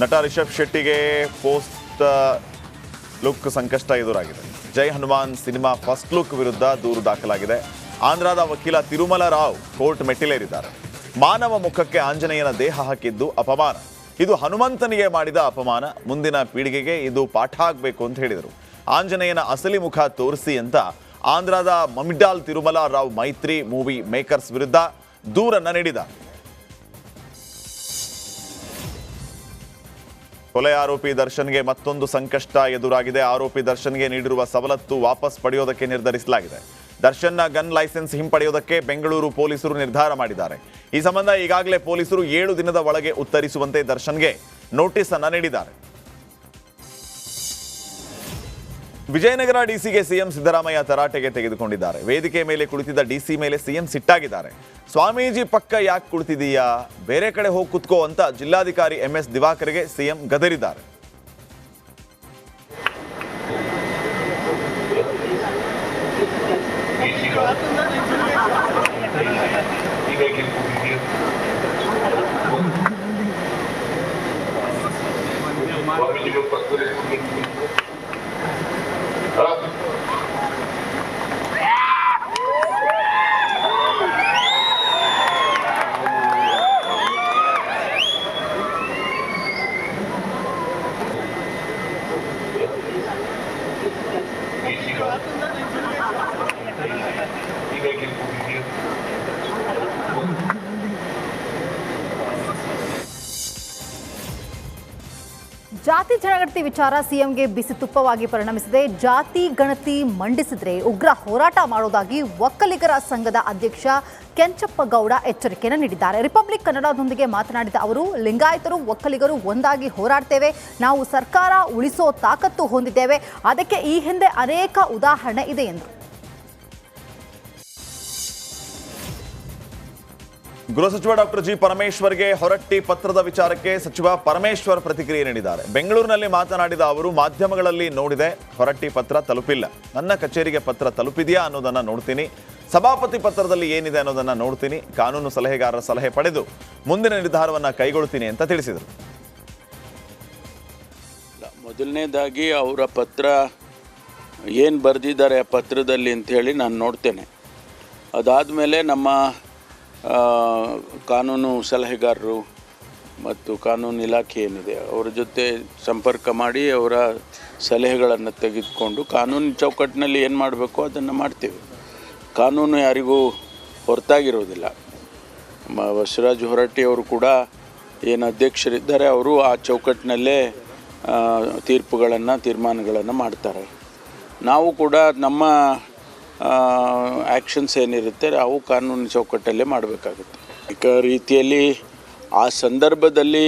ನಟ Rishabh ಶೆಟ್ಟಿಗೆ post look ಸಂಕಷ್ಟ ಎದುರಾಗಿದೆ. ಜೈ ಹನುಮಾನ್ ಸಿನಿಮಾ ಫಸ್ಟ್ ಲುಕ್ ವಿರುದ್ಧ ದೂರು ದಾಖಲಾಗಿದೆ. ಆಂಧ್ರದ ವಕೀಲ ತಿರುಮಲ ರಾವ್ ಕೋರ್ಟ್ ಮೆಟ್ಟಿಲೇರಿದ್ದಾರೆ. ಮಾನವ ಮುಖಕ್ಕೆ ಆಂಜನೇಯನ ದೇಹ ಹಾಕಿದ್ದು ಅಪಮಾನ. ಇದು ಹನುಮಂತನಿಗೆ ಮಾಡಿದ ಅಪಮಾನ. ಮುಂದಿನ ಪೀಳಿಗೆಗೆ ಇದು ಪಾಠ ಆಗಬೇಕು ಅಂತ ಹೇಳಿದರು. ಆಂಜನೇಯನ ಅಸಲಿ ಮುಖ ತೋರಿಸಿ ಅಂತ ಆಂಧ್ರದ ಮಮಿಡಾಲ್ ತಿರುಮಲ ರಾವ್ ಮೈತ್ರಿ ಮೂವಿ ಮೇಕರ್ಸ್ ವಿರುದ್ಧ ದೂರನ್ನ ನೀಡಿದ್ದಾರೆ. ಕೊಲೆ ಆರೋಪಿ ದರ್ಶನ್ಗೆ ಮತ್ತೊಂದು ಸಂಕಷ್ಟ ಎದುರಾಗಿದೆ. ಆರೋಪಿ ದರ್ಶನ್ಗೆ ನೀಡಿರುವ ಸವಲತ್ತು ವಾಪಸ್ ಪಡೆಯೋದಕ್ಕೆ ನಿರ್ಧರಿಸಲಾಗಿದೆ. ದರ್ಶನ್ನ ಗನ್ ಲೈಸೆನ್ಸ್ ಹಿಂಪಡೆಯೋದಕ್ಕೆ ಬೆಂಗಳೂರು ಪೊಲೀಸರು ನಿರ್ಧಾರ ಮಾಡಿದ್ದಾರೆ. ಈ ಸಂಬಂಧ ಈಗಾಗಲೇ ಪೊಲೀಸರು 7 ದಿನದ ಒಳಗೆ ಉತ್ತರಿಸುವಂತೆ ದರ್ಶನ್ಗೆ ನೋಟಿಸ್ ಅನ್ನು ನೀಡಿದ್ದಾರೆ. ವಿಜಯನಗರ ಡಿಸಿಗೆ ಸಿಎಂ ಸಿದ್ದರಾಮಯ್ಯ ತರಾಟೆಗೆ ತೆಗೆದುಕೊಂಡಿದ್ದಾರೆ. ವೇದಿಕೆ ಮೇಲೆ ಕುಳಿತಿದ್ದ ಡಿಸಿ ಮೇಲೆ ಸಿಎಂ ಸಿಟ್ಟಾಗಿದ್ದಾರೆ. ಸ್ವಾಮೀಜಿ ಪಕ್ಕ ಯಾಕೆ ಕುಳಿತಿದೀಯಾ, ಬೇರೆ ಕಡೆ ಹೋಗಿ ಕುತ್ಕೋ ಅಂತ ಜಿಲ್ಲಾಧಿಕಾರಿ MS ದಿವಾಕರ್ಗೆ ಸಿಎಂ ಗದರಿದ್ದಾರೆ. ಜಾತಿ ಜನಗಣತಿ ವಿಚಾರ ಸಿಎಂಗೆ ಬಿಸಿ ತುಪ್ಪವಾಗಿ ಪರಿಣಮಿಸಿದೆ. ಜಾತಿ ಗಣತಿ ಮಂಡಿಸಿದ್ರೆ ಉಗ್ರ ಹೋರಾಟ ಮಾಡುವುದಾಗಿ ಒಕ್ಕಲಿಗರ ಸಂಘದ ಅಧ್ಯಕ್ಷ ಕೆಂಚಪ್ಪಗೌಡ ಎಚ್ಚರಿಕೆಯನ್ನು ನೀಡಿದ್ದಾರೆ. ರಿಪಬ್ಲಿಕ್ ಕನ್ನಡದೊಂದಿಗೆ ಮಾತನಾಡಿದ ಅವರು, ಲಿಂಗಾಯತರು ಒಕ್ಕಲಿಗರು ಒಂದಾಗಿ ಹೋರಾಡ್ತೇವೆ, ನಾವು ಸರ್ಕಾರ ಉಳಿಸೋ ತಾಕತ್ತು ಹೊಂದಿದ್ದೇವೆ, ಅದಕ್ಕೆ ಈ ಹಿಂದೆ ಅನೇಕ ಉದಾಹರಣೆ ಇದೆ ಎಂದರು. ಗೃಹ ಸಚಿವ ಡಾಕ್ಟರ್ ಜಿ ಪರಮೇಶ್ವರ್ಗೆ ಹೊರಟ್ಟಿ ಪತ್ರದ ವಿಚಾರಕ್ಕೆ ಸಚಿವ ಪರಮೇಶ್ವರ್ ಪ್ರತಿಕ್ರಿಯೆ ನೀಡಿದ್ದಾರೆ. ಬೆಂಗಳೂರಿನಲ್ಲಿ ಮಾತನಾಡಿದ ಅವರು, ಮಾಧ್ಯಮಗಳಲ್ಲಿ ನೋಡಿದೆ, ಹೊರಟ್ಟಿ ಪತ್ರ ತಲುಪಿಲ್ಲ. ನನ್ನ ಕಚೇರಿಗೆ ಪತ್ರ ತಲುಪಿದೆಯಾ ಅನ್ನೋದನ್ನ ನೋಡ್ತೀನಿ, ಸಭಾಪತಿ ಪತ್ರದಲ್ಲಿ ಏನಿದೆ ಅನ್ನೋದನ್ನ ನೋಡ್ತೀನಿ, ಕಾನೂನು ಸಲಹೆಗಾರರ ಸಲಹೆ ಪಡೆದು ಮುಂದಿನ ನಿರ್ಧಾರವನ್ನು ಕೈಗೊಳ್ತೀನಿ ಅಂತ ತಿಳಿಸಿದರು. ಮೊದಲನೇದಾಗಿ ಅವರ ಪತ್ರ ಏನು ಬರೆದಿದ್ದಾರೆ ಆ ಪತ್ರದಲ್ಲಿ ಅಂತ ಹೇಳಿ ನಾನು ನೋಡ್ತೇನೆ. ಅದಾದಮೇಲೆ ನಮ್ಮ ಕಾನೂನು ಸಲಹೆಗಾರರು ಮತ್ತು ಕಾನೂನು ಇಲಾಖೆ ಏನಿದೆ ಅವರ ಜೊತೆ ಸಂಪರ್ಕ ಮಾಡಿ ಅವರ ಸಲಹೆಗಳನ್ನು ತೆಗೆದುಕೊಂಡು ಕಾನೂನು ಚೌಕಟ್ಟಿನಲ್ಲಿ ಏನು ಮಾಡಬೇಕು ಅದನ್ನು ಮಾಡ್ತೇವೆ. ಕಾನೂನು ಯಾರಿಗೂ ಹೊರತಾಗಿರೋದಿಲ್ಲ. ಬಸವರಾಜ ಹೊರಟ್ಟಿ ಅವರು ಕೂಡ ಏನು ಅಧ್ಯಕ್ಷರಿದ್ದಾರೆ, ಅವರು ಆ ಚೌಕಟ್ಟಿನಲ್ಲೇ ತೀರ್ಮಾನಗಳನ್ನು ಮಾಡ್ತಾರೆ. ನಾವು ಕೂಡ ನಮ್ಮ ಆ್ಯಕ್ಷನ್ಸ್ ಏನಿರುತ್ತೆ ಅವು ಕಾನೂನು ಚೌಕಟ್ಟಲ್ಲೇ ಮಾಡಬೇಕಾಗುತ್ತೆ. ಈ ರೀತಿಯಲ್ಲಿ ಆ ಸಂದರ್ಭದಲ್ಲಿ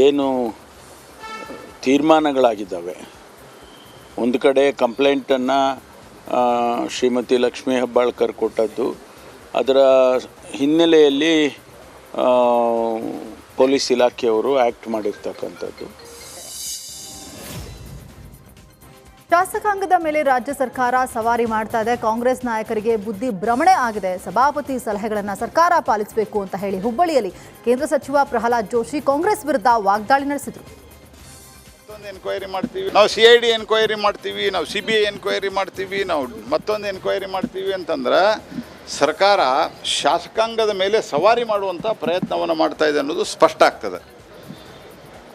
ಏನು ತೀರ್ಮಾನಗಳಾಗಿದ್ದಾವೆ, ಒಂದು ಕಡೆ ಕಂಪ್ಲೇಂಟನ್ನು ಶ್ರೀಮತಿ ಲಕ್ಷ್ಮೀ ಹೆಬ್ಬಾಳ್ಕರ್ ಕೊಟ್ಟದ್ದು, ಅದರ ಹಿನ್ನೆಲೆಯಲ್ಲಿ ಪೊಲೀಸ್ ಇಲಾಖೆಯವರು ಆ್ಯಕ್ಟ್ ಮಾಡಿರ್ತಕ್ಕಂಥದ್ದು. ಶಾಸಕಾಂಗದ ಮೇಲೆ ರಾಜ್ಯ ಸರ್ಕಾರ ಸವಾರಿ ಮಾಡ್ತಾ ಇದೆ. ಕಾಂಗ್ರೆಸ್ ನಾಯಕರಿಗೆ ಬುದ್ಧಿ ಭ್ರಮಣೆ ಆಗಿದೆ. ಸಭಾಪತಿ ಸಲಹೆಗಳನ್ನು ಸರ್ಕಾರ ಪಾಲಿಸಬೇಕು ಅಂತ ಹೇಳಿ ಹುಬ್ಬಳ್ಳಿಯಲ್ಲಿ ಕೇಂದ್ರ ಸಚಿವ ಪ್ರಹ್ಲಾದ್ ಜೋಶಿ ಕಾಂಗ್ರೆಸ್ ವಿರುದ್ಧ ವಾಗ್ದಾಳಿ ನಡೆಸಿದರು. ಎನ್ಕ್ವೈರಿ ಮಾಡ್ತೀವಿ, ನಾವು CID ಎನ್ಕ್ವೈರಿ ಮಾಡ್ತೀವಿ, ನಾವು CBI ಎನ್ಕ್ವೈರಿ ಮಾಡ್ತೀವಿ, ನಾವು ಮತ್ತೊಂದು ಎನ್ಕ್ವೈರಿ ಮಾಡ್ತೀವಿ ಅಂತಂದ್ರೆ ಸರ್ಕಾರ ಶಾಸಕಾಂಗದ ಮೇಲೆ ಸವಾರಿ ಮಾಡುವಂಥ ಪ್ರಯತ್ನವನ್ನು ಮಾಡ್ತಾ ಇದೆ ಅನ್ನೋದು ಸ್ಪಷ್ಟ ಆಗ್ತದೆ.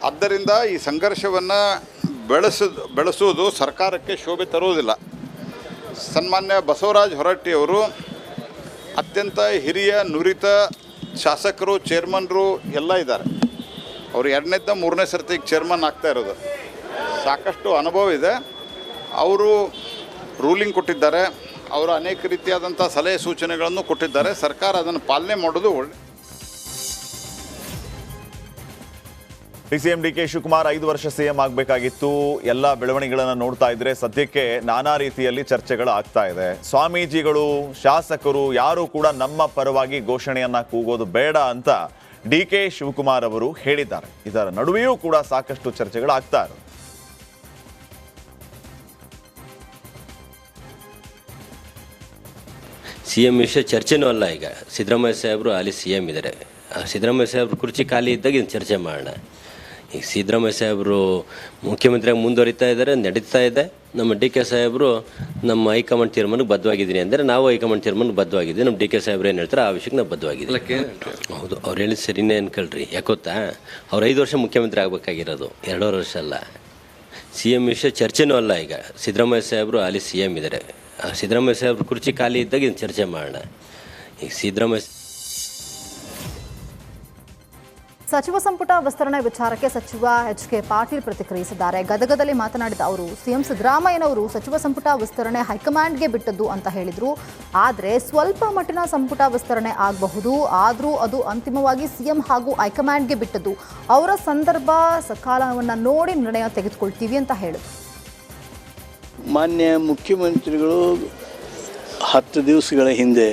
ಆದ್ದರಿಂದ ಈ ಸಂಘರ್ಷವನ್ನು ಬೆಳೆಸುವುದು ಸರ್ಕಾರಕ್ಕೆ ಶೋಭೆ ತರುವುದಿಲ್ಲ. ಸನ್ಮಾನ್ಯ ಬಸವರಾಜ ಹೊರಟ್ಟಿಯವರು ಅತ್ಯಂತ ಹಿರಿಯ ನುರಿತ ಶಾಸಕರು, ಚೇರ್ಮನ್ರು ಎಲ್ಲ ಇದ್ದಾರೆ. ಅವರು 2ನೇ 3ನೇ ಸರ್ತಿಗೆ ಚೇರ್ಮನ್ ಆಗ್ತಾ ಇರೋದು. ಸಾಕಷ್ಟು ಅನುಭವ ಇದೆ. ಅವರು ರೂಲಿಂಗ್ ಕೊಟ್ಟಿದ್ದಾರೆ, ಅವರು ಅನೇಕ ರೀತಿಯಾದಂಥ ಸಲಹೆ ಸೂಚನೆಗಳನ್ನು ಕೊಟ್ಟಿದ್ದಾರೆ. ಸರ್ಕಾರ ಅದನ್ನು ಪಾಲನೆ ಮಾಡೋದು ಒಳ್ಳೆ. ಸಿಎಂ DK ಶಿವಕುಮಾರ್ 5 ವರ್ಷ ಸಿಎಂ ಆಗಬೇಕಾಗಿತ್ತು. ಎಲ್ಲ ಬೆಳವಣಿಗೆಗಳನ್ನು ನೋಡ್ತಾ ಇದ್ರೆ ಸದ್ಯಕ್ಕೆ ನಾನಾ ರೀತಿಯಲ್ಲಿ ಚರ್ಚೆಗಳು ಆಗ್ತಾ ಇದೆ. ಸ್ವಾಮೀಜಿಗಳು, ಶಾಸಕರು ಯಾರು ಕೂಡ ನಮ್ಮ ಪರವಾಗಿ ಘೋಷಣೆಯನ್ನ ಕೂಗೋದು ಬೇಡ ಅಂತ DK ಶಿವಕುಮಾರ್ ಅವರು ಹೇಳಿದ್ದಾರೆ. ಇದರ ನಡುವೆಯೂ ಕೂಡ ಸಾಕಷ್ಟು ಚರ್ಚೆಗಳು ಆಗ್ತಾ ಇವೆ. CM ವಿಷಯ ಚರ್ಚೆನೂ ಅಲ್ಲ. ಈಗ ಸಿದ್ದರಾಮಯ್ಯ ಸಾಹೇಬರು ಅಲ್ಲಿ CM ಇದ್ದಾರೆ. ಸಿದ್ದರಾಮಯ್ಯ ಸಾಹೇಬ್ರು ಕುರ್ಚಿ ಖಾಲಿ ಇದ್ದಾಗ ಇದನ್ನು ಚರ್ಚೆ ಮಾಡೋಣ. ಈಗ ಸಿದ್ದರಾಮಯ್ಯ ಸಾಹೇಬರು ಮುಖ್ಯಮಂತ್ರಿಯಾಗಿ ಮುಂದುವರಿತಾ ಇದ್ದಾರೆ, ನಡೀತಾ ಇದೆ. ನಮ್ಮ ಡಿ ಕೆ ಸಾಹೇಬರು ನಮ್ಮ ಹೈಕಮಾಂಡ್ ತೀರ್ಮಾನಕ್ಕೆ ಬದ್ಧವಾಗಿದ್ದೀನಿ ಅಂದರೆ ನಾವು ಹೈಕಮಾಂಡ್ ತೀರ್ಮಾನಕ್ಕೆ ಬದ್ಧವಾಗಿದ್ದೀವಿ. ನಮ್ಮ ಡಿ ಕೆ ಸಾಹೇಬ್ರು ಏನು ಹೇಳ್ತಾರೆ ಆ ವಿಷಯಕ್ಕೆ ನಾವು ಬದ್ಧವಾಗಿದ್ದೀವಿ. ಹೌದು, ಅವ್ರು ಹೇಳಿದ ಸರಿನೇ ಅನ್ಕೊಳ್ರಿ. ಯಾಕೊತ್ತಾ ಅವ್ರು 5 ವರ್ಷ ಮುಖ್ಯಮಂತ್ರಿ ಆಗಬೇಕಾಗಿರೋದು, 2 ವರ್ಷ ಅಲ್ಲ. CM ವಿಷಯ ಚರ್ಚೆನೂ ಅಲ್ಲ. ಈಗ ಸಿದ್ದರಾಮಯ್ಯ ಸಾಹೇಬರು ಅಲ್ಲಿ CM ಇದ್ದಾರೆ. ಸಿದ್ದರಾಮಯ್ಯ ಸಾಹೇಬ್ರು ಕುರ್ಚಿ ಖಾಲಿ ಇದ್ದಾಗ ಇದನ್ನು ಚರ್ಚೆ ಮಾಡೋಣ. ಈಗ ಸಿದ್ದರಾಮಯ್ಯ ಸಚಿವ ಸಂಪುಟ ವಿಸ್ತರಣೆ ವಿಚಾರಕ್ಕೆ ಸಚಿವ HK ಪಾಟೀಲ್ ಪ್ರತಿಕ್ರಿಯಿಸಿದ್ದಾರೆ. ಗದಗದಲ್ಲಿ ಮಾತನಾಡಿದ ಅವರು, ಸಿಎಂ ಸಿದ್ದರಾಮಯ್ಯನವರು ಸಚಿವ ಸಂಪುಟ ವಿಸ್ತರಣೆ ಹೈಕಮಾಂಡ್ಗೆ ಬಿಟ್ಟದ್ದು ಅಂತ ಹೇಳಿದರು. ಆದರೆ ಸ್ವಲ್ಪ ಮಟ್ಟಿನ ಸಂಪುಟ ವಿಸ್ತರಣೆ ಆಗಬಹುದು, ಆದರೂ ಅದು ಅಂತಿಮವಾಗಿ ಸಿಎಂ ಹಾಗೂ ಹೈಕಮಾಂಡ್ಗೆ ಬಿಟ್ಟದ್ದು. ಅವರ ಸಂದರ್ಭ ಸಕಾಲವನ್ನು ನೋಡಿ ನಿರ್ಣಯ ತೆಗೆದುಕೊಳ್ತೀವಿ ಅಂತ ಹೇಳಿದರು. ಮಾನ್ಯ ಮುಖ್ಯಮಂತ್ರಿಗಳು 10 ದಿವಸಗಳ ಹಿಂದೆ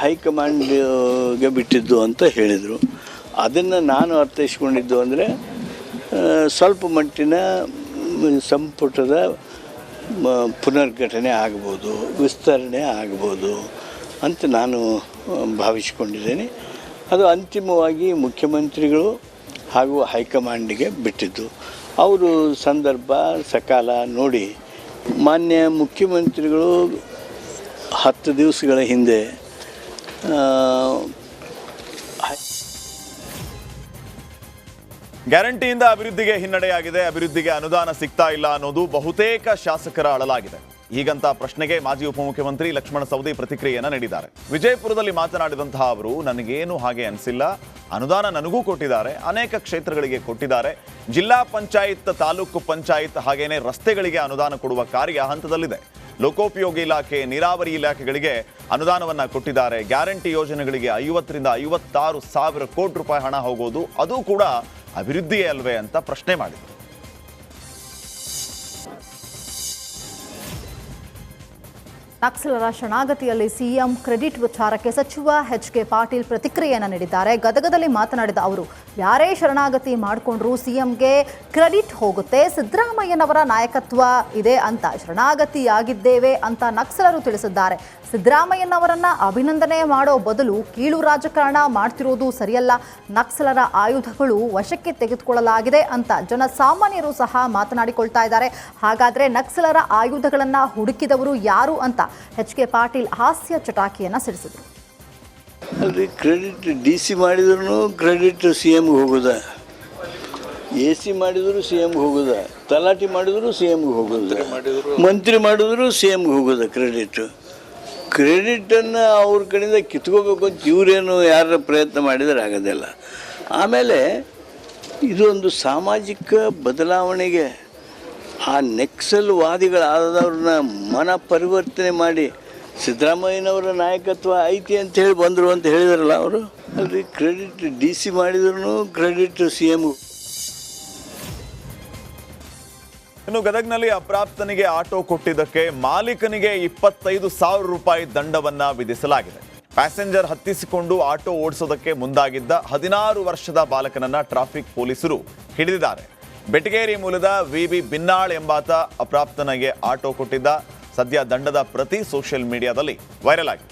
ಹೈಕಮಾಂಡ್ಗೆ ಬಿಟ್ಟಿದ್ದು ಅಂತ ಹೇಳಿದರು. ಅದನ್ನು ನಾನು ಅರ್ಥೈಸ್ಕೊಂಡಿದ್ದು ಅಂದರೆ ಸ್ವಲ್ಪ ಮಟ್ಟಿನ ಸಂಪುಟದ ಪುನರ್ಘಟನೆ ಆಗ್ಬೋದು, ವಿಸ್ತರಣೆ ಆಗ್ಬೋದು ಅಂತ ನಾನು ಭಾವಿಸ್ಕೊಂಡಿದ್ದೇನೆ. ಅದು ಅಂತಿಮವಾಗಿ ಮುಖ್ಯಮಂತ್ರಿಗಳು ಹಾಗೂ ಹೈಕಮಾಂಡಿಗೆ ಬಿಟ್ಟಿದ್ದು. ಅವರು ಸಂದರ್ಭ ಸಕಾಲ ನೋಡಿ ಮಾನ್ಯ ಮುಖ್ಯಮಂತ್ರಿಗಳು 10 ದಿವಸಗಳ ಹಿಂದೆ ಗ್ಯಾರಂಟಿಯಿಂದ ಅಭಿವೃದ್ಧಿಗೆ ಹಿನ್ನಡೆಯಾಗಿದೆ, ಅಭಿವೃದ್ಧಿಗೆ ಅನುದಾನ ಸಿಗ್ತಾ ಇಲ್ಲ ಅನ್ನೋದು ಬಹುತೇಕ ಶಾಸಕರ ಅಳಲಾಗಿದೆ. ಹೀಗಂತ ಪ್ರಶ್ನೆಗೆ ಮಾಜಿ ಉಪಮುಖ್ಯಮಂತ್ರಿ ಲಕ್ಷ್ಮಣ ಸವದಿ ಪ್ರತಿಕ್ರಿಯೆಯನ್ನು ನೀಡಿದ್ದಾರೆ. ವಿಜಯಪುರದಲ್ಲಿ ಮಾತನಾಡಿದಂತಹ ಅವರು, ನನಗೇನು ಹಾಗೆ ಅನಿಸಿಲ್ಲ, ಅನುದಾನ ನನಗೂ ಕೊಟ್ಟಿದ್ದಾರೆ, ಅನೇಕ ಕ್ಷೇತ್ರಗಳಿಗೆ ಕೊಟ್ಟಿದ್ದಾರೆ. ಜಿಲ್ಲಾ ಪಂಚಾಯತ್, ತಾಲೂಕು ಪಂಚಾಯತ್ ಹಾಗೇನೆ ರಸ್ತೆಗಳಿಗೆ ಅನುದಾನ ಕೊಡುವ ಕಾರ್ಯ ಹಂತದಲ್ಲಿದೆ. ಲೋಕೋಪಯೋಗಿ ಇಲಾಖೆ, ನೀರಾವರಿ ಇಲಾಖೆಗಳಿಗೆ ಅನುದಾನವನ್ನು ಕೊಟ್ಟಿದ್ದಾರೆ. ಗ್ಯಾರಂಟಿ ಯೋಜನೆಗಳಿಗೆ 50 ರಿಂದ 56 ಸಾವಿರ ಕೋಟಿ ರೂಪಾಯಿ ಹಣ ಹೋಗೋದು ಅದು ಕೂಡ ಅಭಿವೃದ್ಧಿಯೇ ಅಲ್ವೇ ಅಂತ ಪ್ರಶ್ನೆ ಮಾಡಿದರು. ನಕ್ಸಲರ ಶರಣಾಗತಿಯಲ್ಲಿ ಸಿಎಂ ಕ್ರೆಡಿಟ್ ವಿಚಾರಕ್ಕೆ ಸಚಿವ HK ಪಾಟೀಲ್ ಪ್ರತಿಕ್ರಿಯೆಯನ್ನು ನೀಡಿದ್ದಾರೆ. ಗದಗದಲ್ಲಿ ಮಾತನಾಡಿದ ಅವರು, ಯಾರೇ ಶರಣಾಗತಿ ಮಾಡಿಕೊಂಡ್ರೂ ಸಿಎಂಗೆ ಕ್ರೆಡಿಟ್ ಹೋಗುತ್ತೆ, ಸಿದ್ದರಾಮಯ್ಯನವರ ನಾಯಕತ್ವ ಇದೆ ಅಂತ ಶರಣಾಗತಿಯಾಗಿದ್ದೇವೆ ಅಂತ ನಕ್ಸಲರು ತಿಳಿಸಿದ್ದಾರೆ. ಸಿದ್ದರಾಮಯ್ಯನವರನ್ನ ಅಭಿನಂದನೆ ಮಾಡೋ ಬದಲು ಕೀಳು ರಾಜಕಾರಣ ಮಾಡ್ತಿರೋದು ಸರಿಯಲ್ಲ. ನಕ್ಸಲರ ಆಯುಧಗಳು ವಶಕ್ಕೆ ತೆಗೆದುಕೊಳ್ಳಲಾಗಿದೆ ಅಂತ ಜನಸಾಮಾನ್ಯರು ಸಹ ಮಾತನಾಡಿಕೊಳ್ತಾ ಇದ್ದಾರೆ. ಹಾಗಾದ್ರೆ ನಕ್ಸಲರ ಆಯುಧಗಳನ್ನ ಹುಡುಕಿದವರು ಯಾರು ಅಂತ HK ಪಾಟೀಲ್ ಹಾಸ್ಯ ಚಟಾಕಿಯನ್ನ ಸಿಡಿಸಿದರು. ಅಲ್ರಿ, ಕ್ರೆಡಿಟ್ DC ಮಾಡಿದ್ರು ಕ್ರೆಡಿಟ್ CMಗೆ ಹೋಗೋದ, AC ಮಾಡಿದ್ರು CMಗೆ ಹೋಗೋದ, ತಲಾಟಿ ಮಾಡಿದ್ರು CMಗೆ ಹೋಗೋದ, ಮಂತ್ರಿ ಮಾಡಿದ್ರು CMಗೆ ಹೋಗೋದ. ಕ್ರೆಡಿಟನ್ನು ಅವ್ರ ಕಡೆಯಿಂದ ಕಿತ್ಕೋಬೇಕು ಅಂತ ಇವರೇನು ಯಾರ ಪ್ರಯತ್ನ ಮಾಡಿದರೆ ಆಗೋದಿಲ್ಲ. ಆಮೇಲೆ ಇದೊಂದು ಸಾಮಾಜಿಕ ಬದಲಾವಣೆಗೆ ಆ ನಕ್ಸಲ್ವಾದಿಗಳಾದವ್ರನ್ನ ಮನ ಪರಿವರ್ತನೆ ಮಾಡಿ ಸಿದ್ದರಾಮಯ್ಯನವರ ನಾಯಕತ್ವ ಐತಿ ಅಂತ ಹೇಳಿ ಬಂದರು ಅಂತ ಹೇಳಿದಾರಲ್ಲ ಅವರು. ಅಲ್ರಿ, ಕ್ರೆಡಿಟ್ DC ಮಾಡಿದ್ರು ಕ್ರೆಡಿಟ್ CMಗೆ. ಇನ್ನು ಗದಗ್ನಲ್ಲಿ ಅಪ್ರಾಪ್ತನಿಗೆ ಆಟೋ ಕೊಟ್ಟಿದ್ದಕ್ಕೆ ಮಾಲೀಕನಿಗೆ 25,000 ರೂಪಾಯಿ ದಂಡವನ್ನ ವಿಧಿಸಲಾಗಿದೆ. ಪ್ಯಾಸೆಂಜರ್ ಹತ್ತಿಸಿಕೊಂಡು ಆಟೋ ಓಡಿಸೋದಕ್ಕೆ ಮುಂದಾಗಿದ್ದ 16 ವರ್ಷದ ಬಾಲಕನನ್ನ ಟ್ರಾಫಿಕ್ ಪೊಲೀಸರು ಹಿಡಿದಿದ್ದಾರೆ. ಬೆಟಗೇರಿ ಮೂಲದ VB ಬಿನ್ನಾಳ್ ಎಂಬಾತ ಅಪ್ರಾಪ್ತನಿಗೆ ಆಟೋ ಕೊಟ್ಟಿದ್ದ. ಸದ್ಯ ದಂಡದ ಪ್ರತಿ ಸೋಷಿಯಲ್ ಮೀಡಿಯಾದಲ್ಲಿ ವೈರಲ್ ಆಗಿದೆ.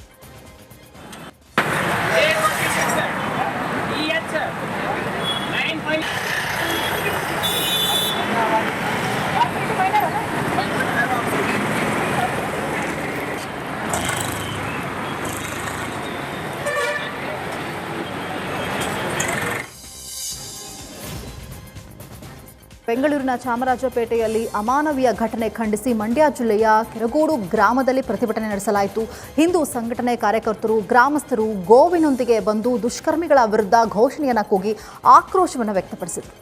ಬೆಂಗಳೂರಿನ ಚಾಮರಾಜಪೇಟೆಯಲ್ಲಿ ಅಮಾನವೀಯ ಘಟನೆ ಖಂಡಿಸಿ ಮಂಡ್ಯ ಜಿಲ್ಲೆಯ ಕೆರಗೋಡು ಗ್ರಾಮದಲ್ಲಿ ಪ್ರತಿಭಟನೆ ನಡೆಸಲಾಯಿತು. ಹಿಂದೂ ಸಂಘಟನೆ ಕಾರ್ಯಕರ್ತರು, ಗ್ರಾಮಸ್ಥರು ಗೋವಿನೊಂದಿಗೆ ಬಂದು ದುಷ್ಕರ್ಮಿಗಳ ವಿರುದ್ಧ ಘೋಷಣೆಯನ್ನು ಕೂಗಿ ಆಕ್ರೋಶವನ್ನು ವ್ಯಕ್ತಪಡಿಸಿದರು.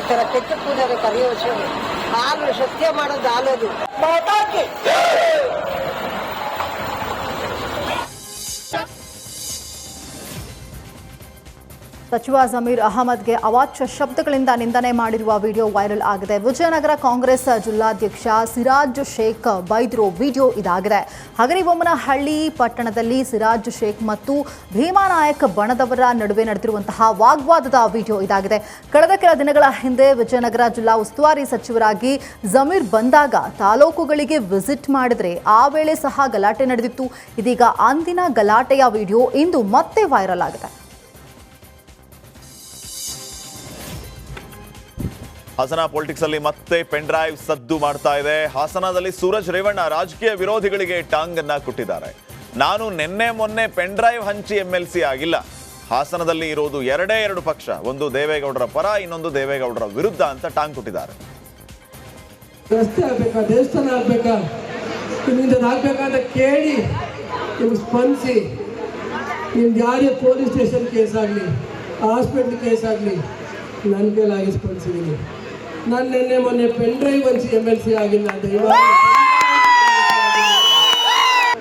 ಈ ತರ ಕೆಟ್ಟ ಪೂಜಾರಿ ಕರೆಯುವ ಹಾಲು ಸತ್ಯ ಮಾಡೋದು ಹಾಲೋದು ಮಾತಾಕಿ. ಸಚಿವ ಜಮೀರ್ ಅಹಮದ್ಗೆ ಅವಾಚ್ಯ ಶಬ್ದಗಳಿಂದ ನಿಂದನೆ ಮಾಡಿರುವ ವಿಡಿಯೋ ವೈರಲ್ ಆಗಿದೆ. ವಿಜಯನಗರ ಕಾಂಗ್ರೆಸ್ ಜಿಲ್ಲಾಧ್ಯಕ್ಷ ಸಿರಾಜ್ ಶೇಖ್ ಬೈದಿರೋ ವಿಡಿಯೋ ಇದಾಗಿದೆ. ಹಗರಿಬೊಮ್ಮನಹಳ್ಳಿ ಪಟ್ಟಣದಲ್ಲಿ ಸಿರಾಜ್ ಶೇಖ್ ಮತ್ತು ಭೀಮಾನಾಯಕ್ ಬಣದವರ ನಡುವೆ ನಡೆದಿರುವಂತಹ ವಾಗ್ವಾದದ ವಿಡಿಯೋ ಇದಾಗಿದೆ. ಕಳೆದ ಕೆಲ ದಿನಗಳ ಹಿಂದೆ ವಿಜಯನಗರ ಜಿಲ್ಲಾ ಉಸ್ತುವಾರಿ ಸಚಿವರಾಗಿ ಜಮೀರ್ ಬಂದಾಗ ತಾಲೂಕುಗಳಿಗೆ ವಿಸಿಟ್ ಮಾಡಿದ್ರೆ ಆ ವೇಳೆ ಸಹ ಗಲಾಟೆ ನಡೆದಿತ್ತು. ಇದೀಗ ಅಂದಿನ ಗಲಾಟೆಯ ವಿಡಿಯೋ ಇಂದು ಮತ್ತೆ ವೈರಲ್ ಆಗಿದೆ. ಹಾಸನ ಪೊಲಿಟಿಕ್ಸ್ ಅಲ್ಲಿ ಮತ್ತೆ ಪೆನ್ ಡ್ರೈವ್ ಸದ್ದು ಮಾಡ್ತಾ ಇದೆ. ಹಾಸನದಲ್ಲಿ ಸೂರಜ್ ರೇವಣ್ಣ ರಾಜಕೀಯ ವಿರೋಧಿಗಳಿಗೆ ಟಾಂಗ್ ಅನ್ನ ಕೊಟ್ಟಿದ್ದಾರೆ. ನಾನು ನಿನ್ನೆ ಮೊನ್ನೆ ಪೆನ್ ಡ್ರೈವ್ ಹಂಚಿ MLC ಆಗಿಲ್ಲ. ಹಾಸನದಲ್ಲಿ ಇರೋದು ಎರಡೇ ಎರಡು ಪಕ್ಷ, ಒಂದು ದೇವೇಗೌಡರ ಪರ, ಇನ್ನೊಂದು ದೇವೇಗೌಡರ ವಿರುದ್ಧ ಅಂತ ಟಾಂಗ್ ಕೊಟ್ಟಿದ್ದಾರೆ. ರಸ್ತೆ ಆಗ್ಬೇಕಾ, ದೇವಸ್ಥಾನ ಆಗ್ಬೇಕಾ, ನಿಮ್ಮಿಂದ ಆಗ್ಬೇಕಂತ ಕೇಳಿ ನೀವು ಸ್ಪಂದಿಸಿ. ನಿಮ್ದು ಯಾರೇ ಪೊಲೀಸ್ ಸ್ಟೇಷನ್ ಕೇಸ್ ಆಗಲಿ, ಹಾಸ್ಪಿಟ್ಲ್ ಕೇಸ್ ಆಗಲಿ, ನನ್ನ ಕೈಲಾಗಿ ಸ್ಪಂದಿಸಿದ್ದೀನಿ. ನಾನು ನಿನ್ನೆ ಮೊನ್ನೆ ಪೆನ್ ಡ್ರೈವ್ ಹಂಚಿ MLC ಆಗಿಲ್ಲ ಅಂತ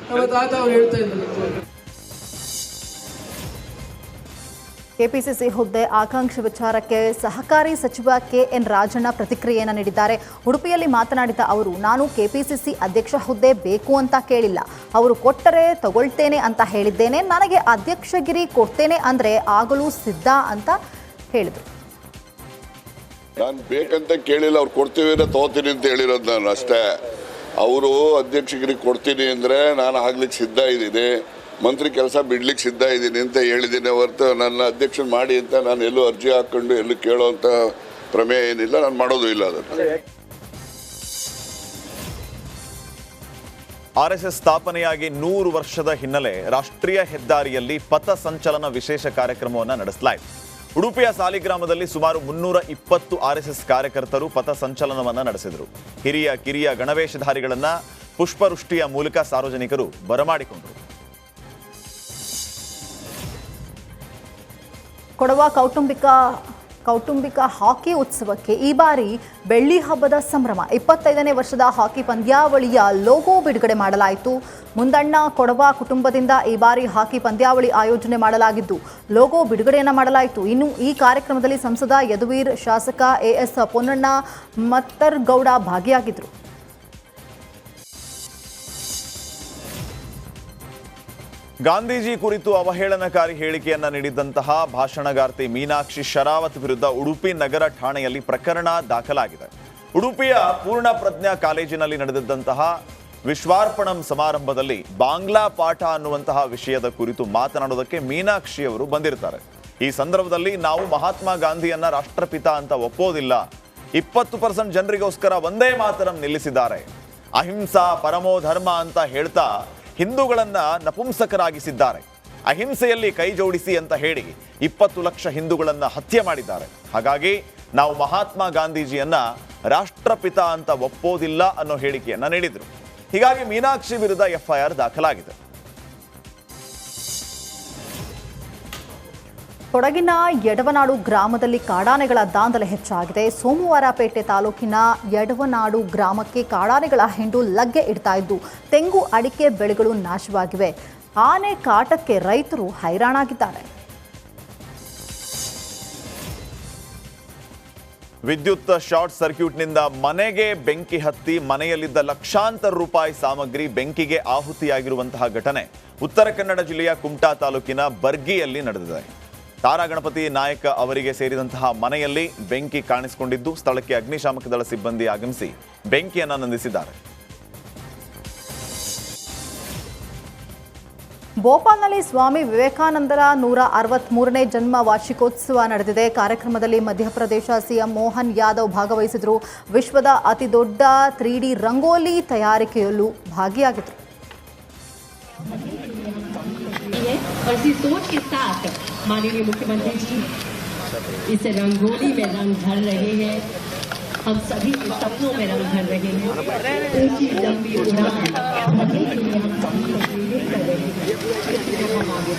ನಮ್ಮ ತಾತ ಅವ್ರು ಹೇಳ್ತಾ ಇದ್ದಾರೆ. ಕೆಪಿಸಿಸಿ ಹುದ್ದೆ ಆಕಾಂಕ್ಷಿ ವಿಚಾರಕ್ಕೆ ಸಹಕಾರಿ ಸಚಿವ KN ರಾಜಣ್ಣ ಪ್ರತಿಕ್ರಿಯೆಯನ್ನು ನೀಡಿದ್ದಾರೆ. ಉಡುಪಿಯಲ್ಲಿ ಮಾತನಾಡಿದ ಅವರು, ನಾನು ಕೆಪಿಸಿಸಿ ಅಧ್ಯಕ್ಷ ಹುದ್ದೆ ಬೇಕು ಅಂತ ಕೇಳಿಲ್ಲ, ಅವರು ಕೊಟ್ಟರೆ ತಗೊಳ್ತೇನೆ ಅಂತ ಹೇಳಿದ್ದೇನೆ. ನನಗೆ ಅಧ್ಯಕ್ಷಗಿರಿ ಕೊಡ್ತೇನೆ ಅಂದರೆ ಆಗಲೂ ಸಿದ್ಧ ಅಂತ ಹೇಳಿದರು. ನಾನು ಬೇಕಂತ ಕೇಳಿಲ್ಲ, ಅವ್ರು ಕೊಡ್ತೀವಿ ಅಂದರೆ ತಗೋತೀನಿ ಅಂತ ಹೇಳಿರೋದು ನಾನು ಅಷ್ಟೇ. ಅವರು ಅಧ್ಯಕ್ಷಗಿರಿ ಕೊಡ್ತೀನಿ ಅಂದರೆ ನಾನು ಆಗ್ಲಿಕ್ಕೆ ಸಿದ್ಧ ಇದ್ದೀನಿ, ಮಂತ್ರಿ ಕೆಲಸ ಬಿಡ್ಲಿಕ್ಕೆ ಸಿದ್ಧ ಇದ್ದೀನಿ ಅಂತ ಹೇಳಿದ್ದೀನಿ ಹೊರತು ನನ್ನ ಅಧ್ಯಕ್ಷ ಮಾಡಿ ಅಂತ ನಾನು ಎಲ್ಲೂ ಅರ್ಜಿ ಹಾಕ್ಕೊಂಡು ಎಲ್ಲೂ ಕೇಳೋವಂಥ ಪ್ರಮೇಯ ಏನಿಲ್ಲ, ನಾನು ಮಾಡೋದು ಇಲ್ಲ ಅದನ್ನು. RSS ಸ್ಥಾಪನೆಯಾಗಿ 100 ವರ್ಷದ ಹಿನ್ನೆಲೆ ರಾಷ್ಟ್ರೀಯ ಹೆದ್ದಾರಿಯಲ್ಲಿ ಪಥ ಸಂಚಲನ ವಿಶೇಷ ಕಾರ್ಯಕ್ರಮವನ್ನು ನಡೆಸಲಾಯಿತು. ಉಡುಪಿಯ ಸಾಲಿಗ್ರಾಮದಲ್ಲಿ ಸುಮಾರು 320 RSS ಕಾರ್ಯಕರ್ತರು ಪಥ ಸಂಚಲನವನ್ನು ನಡೆಸಿದರು. ಹಿರಿಯ ಕಿರಿಯ ಗಣವೇಶಧಾರಿಗಳನ್ನ ಪುಷ್ಪವೃಷ್ಟಿಯ ಮೂಲಕ ಸಾರ್ವಜನಿಕರು ಬರಮಾಡಿಕೊಂಡರು. ಕೊಡವ ಕೌಟುಂಬಿಕ ಹಾಕಿ ಉತ್ಸವಕ್ಕೆ ಈ ಬಾರಿ ಬೆಳ್ಳಿ ಹಬ್ಬದ ಸಂಭ್ರಮ. 25ನೇ ವರ್ಷದ ಹಾಕಿ ಪಂದ್ಯಾವಳಿಯ ಲೋಗೋ ಬಿಡುಗಡೆ ಮಾಡಲಾಯಿತು. ಮುಂದಣ್ಣ ಕೊಡವ ಕುಟುಂಬದಿಂದ ಈ ಬಾರಿ ಹಾಕಿ ಪಂದ್ಯಾವಳಿ ಆಯೋಜನೆ ಮಾಡಲಾಗಿದ್ದು ಲೋಗೋ ಬಿಡುಗಡೆಯನ್ನು ಮಾಡಲಾಯಿತು. ಇನ್ನು ಈ ಕಾರ್ಯಕ್ರಮದಲ್ಲಿ ಸಂಸದ ಯದುವೀರ್, ಶಾಸಕ AS ಪೊನ್ನಣ್ಣ ಮತ್ತರ್ಗೌಡ ಭಾಗಿಯಾಗಿದ್ದರು. ಗಾಂಧೀಜಿ ಕುರಿತು ಅವಹೇಳನಕಾರಿ ಹೇಳಿಕೆಯನ್ನ ನೀಡಿದಂತಹ ಭಾಷಣಗಾರ್ತಿ ಮೀನಾಕ್ಷಿ ಶರಾವತ್ ವಿರುದ್ಧ ಉಡುಪಿ ನಗರ ಠಾಣೆಯಲ್ಲಿ ಪ್ರಕರಣ ದಾಖಲಾಗಿದೆ. ಉಡುಪಿಯ ಪೂರ್ಣ ಪ್ರಜ್ಞಾ ಕಾಲೇಜಿನಲ್ಲಿ ನಡೆದಿದ್ದಂತಹ ವಿಶ್ವಾರ್ಪಣಂ ಸಮಾರಂಭದಲ್ಲಿ ಬಾಂಗ್ಲಾ ಪಾಠ ಅನ್ನುವಂತಹ ವಿಷಯದ ಕುರಿತು ಮಾತನಾಡೋದಕ್ಕೆ ಮೀನಾಕ್ಷಿ ಅವರು ಬಂದಿರ್ತಾರೆ. ಈ ಸಂದರ್ಭದಲ್ಲಿ ನಾವು ಮಹಾತ್ಮ ಗಾಂಧಿಯನ್ನ ರಾಷ್ಟ್ರಪಿತ ಅಂತ ಒಪ್ಪೋದಿಲ್ಲ, 20% ಜನರಿಗೋಸ್ಕರ ಒಂದೇ ಮಾತರಂ ನಿಲ್ಲಿಸಿದ್ದಾರೆ, ಅಹಿಂಸಾ ಪರಮೋ ಧರ್ಮ ಅಂತ ಹೇಳ್ತಾ ಹಿಂದೂಗಳನ್ನ ನಪುಂಸಕರಾಗಿಸಿದ್ದಾರೆ, ಅಹಿಂಸೆಯಲ್ಲಿ ಕೈ ಜೋಡಿಸಿ ಅಂತ ಹೇಳಿ 20 ಲಕ್ಷ ಹಿಂದೂಗಳನ್ನ ಹತ್ಯೆ ಮಾಡಿದ್ದಾರೆ. ಹಾಗಾಗಿ ನಾವು ಮಹಾತ್ಮ ಗಾಂಧೀಜಿಯನ್ನ ರಾಷ್ಟ್ರಪಿತ ಅಂತ ಒಪ್ಪೋದಿಲ್ಲ ಅನ್ನೋ ಹೇಳಿಕೆಯನ್ನ ನೀಡಿದ್ರು. ಹೀಗಾಗಿ ಮೀನಾಕ್ಷಿ ವಿರುದ್ಧ FIR ದಾಖಲಾಗಿದೆ. ಕೊಡಗಿನ ಯಡವನಾಡು ಗ್ರಾಮದಲ್ಲಿ ಕಾಡಾನೆಗಳ ದಾಂಧಲೆ ಹೆಚ್ಚಾಗಿದೆ. ಸೋಮವಾರಪೇಟೆ ತಾಲೂಕಿನ ಯಡವನಾಡು ಗ್ರಾಮಕ್ಕೆ ಕಾಡಾನೆಗಳ ಹಿಂಡು ಲಗ್ಗೆ ಇಡ್ತಾ ಇದ್ದು ತೆಂಗು ಅಡಿಕೆ ಬೆಳೆಗಳು ನಾಶವಾಗಿವೆ. ಆನೆ ಕಾಟಕ್ಕೆ ರೈತರು ಹೈರಾಣಾಗಿದ್ದಾರೆ. ವಿದ್ಯುತ್ ಶಾರ್ಟ್ ಸರ್ಕ್ಯೂಟ್ನಿಂದ ಮನೆಗೆ ಬೆಂಕಿ ಹತ್ತಿ ಮನೆಯಲ್ಲಿದ್ದ ಲಕ್ಷಾಂತರ ರೂಪಾಯಿ ಸಾಮಗ್ರಿ ಬೆಂಕಿಗೆ ಆಹುತಿಯಾಗಿರುವಂತಹ ಘಟನೆ ಉತ್ತರ ಕನ್ನಡ ಜಿಲ್ಲೆಯ ಕುಮಟಾ ತಾಲೂಕಿನ ಬರ್ಗಿಯಲ್ಲಿ ನಡೆದಿದೆ. ತಾರಾ ಗಣಪತಿ ನಾಯಕ ಅವರಿಗೆ ಸೇರಿದಂತಹ ಮನೆಯಲ್ಲಿ ಬೆಂಕಿ ಕಾಣಿಸಿಕೊಂಡಿದ್ದು ಸ್ಥಳಕ್ಕೆ ಅಗ್ನಿಶಾಮಕ ದಳ ಸಿಬ್ಬಂದಿ ಆಗಮಿಸಿ ಬೆಂಕಿಯನ್ನು ನಂದಿಸಿದ್ದಾರೆ. ಭೋಪಾಲ್ನಲ್ಲಿ ಸ್ವಾಮಿ ವಿವೇಕಾನಂದರ 163ನೇ ಜನ್ಮ ವಾರ್ಷಿಕೋತ್ಸವ ನಡೆದಿದೆ. ಕಾರ್ಯಕ್ರಮದಲ್ಲಿ ಮಧ್ಯಪ್ರದೇಶ CM ಮೋಹನ್ ಯಾದವ್ ಭಾಗವಹಿಸಿದರು. ವಿಶ್ವದ ಅತಿದೊಡ್ಡ 3D ರಂಗೋಲಿ ತಯಾರಿಕೆಯಲ್ಲೂ ಭಾಗಿಯಾಗಿದ್ದರು. और इसी सोच के साथ माननीय मुख्यमंत्री जी इस रंगोली में रंग भर रहे हैं, हम सभी के सपनों में रंग भर रहे हैं. ऊंची लंबी उड़ान भरने के लिए हम सभी को प्रेरित कर रहे हैं. हम आगे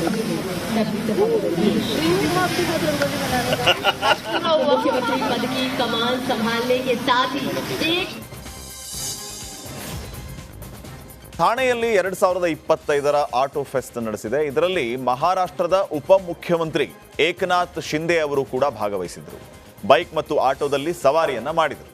मुख्यमंत्री पद की कमान संभालने के साथ ही एक ಠಾಣೆಯಲ್ಲಿ 2025ರ ಆಟೋ ಫೆಸ್ಟ್ ನಡೆಸಿದೆ. ಇದರಲ್ಲಿ ಮಹಾರಾಷ್ಟ್ರದ ಉಪಮುಖ್ಯಮಂತ್ರಿ ಏಕನಾಥ್ ಶಿಂದೆ ಅವರು ಕೂಡ ಭಾಗವಹಿಸಿದ್ರು. ಬೈಕ್ ಮತ್ತು ಆಟೋದಲ್ಲಿ ಸವಾರಿಯನ್ನ ಮಾಡಿದರು.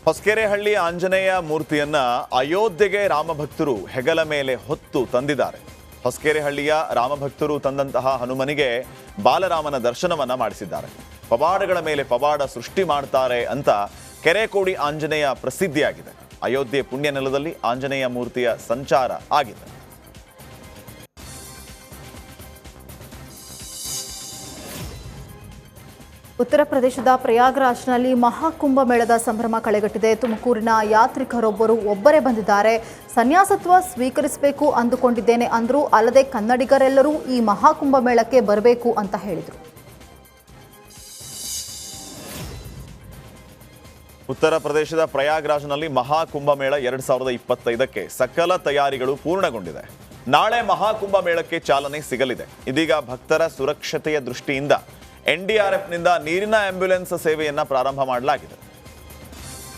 ಹೊಸಕೆರೆಹಳ್ಳಿ ಆಂಜನೇಯ ಮೂರ್ತಿಯನ್ನ ಅಯೋಧ್ಯೆಗೆ ರಾಮಭಕ್ತರು ಹೆಗಲ ಮೇಲೆ ಹೊತ್ತು ತಂದಿದ್ದಾರೆ. ಹೊಸಕೆರೆಹಳ್ಳಿಯ ರಾಮಭಕ್ತರು ತಂದಂತಹ ಹನುಮನಿಗೆ ಬಾಲರಾಮನ ದರ್ಶನವನ್ನ ಮಾಡಿಸಿದ್ದಾರೆ. ಪವಾಡಗಳ ಮೇಲೆ ಪವಾಡ ಸೃಷ್ಟಿ ಮಾಡ್ತಾರೆ ಅಂತ ಕೆರೆಕೋಡಿ ಆಂಜನೇಯ ಪ್ರಸಿದ್ಧಿಯಾಗಿದೆ. ಅಯೋಧ್ಯೆ ಪುಣ್ಯ ನೆಲದಲ್ಲಿ ಆಂಜನೇಯ ಮೂರ್ತಿಯ ಸಂಚಾರ ಆಗಿದೆ. ಉತ್ತರ ಪ್ರದೇಶದ ಪ್ರಯಾಗ್ರಾಜ್ನಲ್ಲಿ ಮಹಾಕುಂಭ ಮೇಳದ ಸಂಭ್ರಮ ಕಳೆಗಟ್ಟಿದೆ. ತುಮಕೂರಿನ ಯಾತ್ರಿಕರೊಬ್ಬರು ಒಬ್ಬರೇ ಬಂದಿದ್ದಾರೆ. ಸನ್ಯಾಸತ್ವ ಸ್ವೀಕರಿಸಬೇಕು ಅಂದುಕೊಂಡಿದ್ದೇನೆ ಅಂದ್ರು. ಅಲ್ಲದೆ ಕನ್ನಡಿಗರೆಲ್ಲರೂ ಈ ಮಹಾಕುಂಭ ಮೇಳಕ್ಕೆ ಬರಬೇಕು ಅಂತ ಹೇಳಿದರು. ಉತ್ತರ ಪ್ರದೇಶದ ಪ್ರಯಾಗ್ರಾಜ್ನಲ್ಲಿ ಮಹಾಕುಂಭ ಮೇಳ 2025ಕ್ಕೆ ಸಕಲ ತಯಾರಿಗಳು ಪೂರ್ಣಗೊಂಡಿದೆ. ನಾಳೆ ಮಹಾಕುಂಭ ಮೇಳಕ್ಕೆ ಚಾಲನೆ ಸಿಗಲಿದೆ. ಇದೀಗ ಭಕ್ತರ ಸುರಕ್ಷತೆಯ ದೃಷ್ಟಿಯಿಂದ NDRFನಿಂದ ನೀರಿನ ಆಂಬ್ಯುಲೆನ್ಸ್ ಸೇವೆಯನ್ನ ಪ್ರಾರಂಭ ಮಾಡಲಾಗಿದೆ.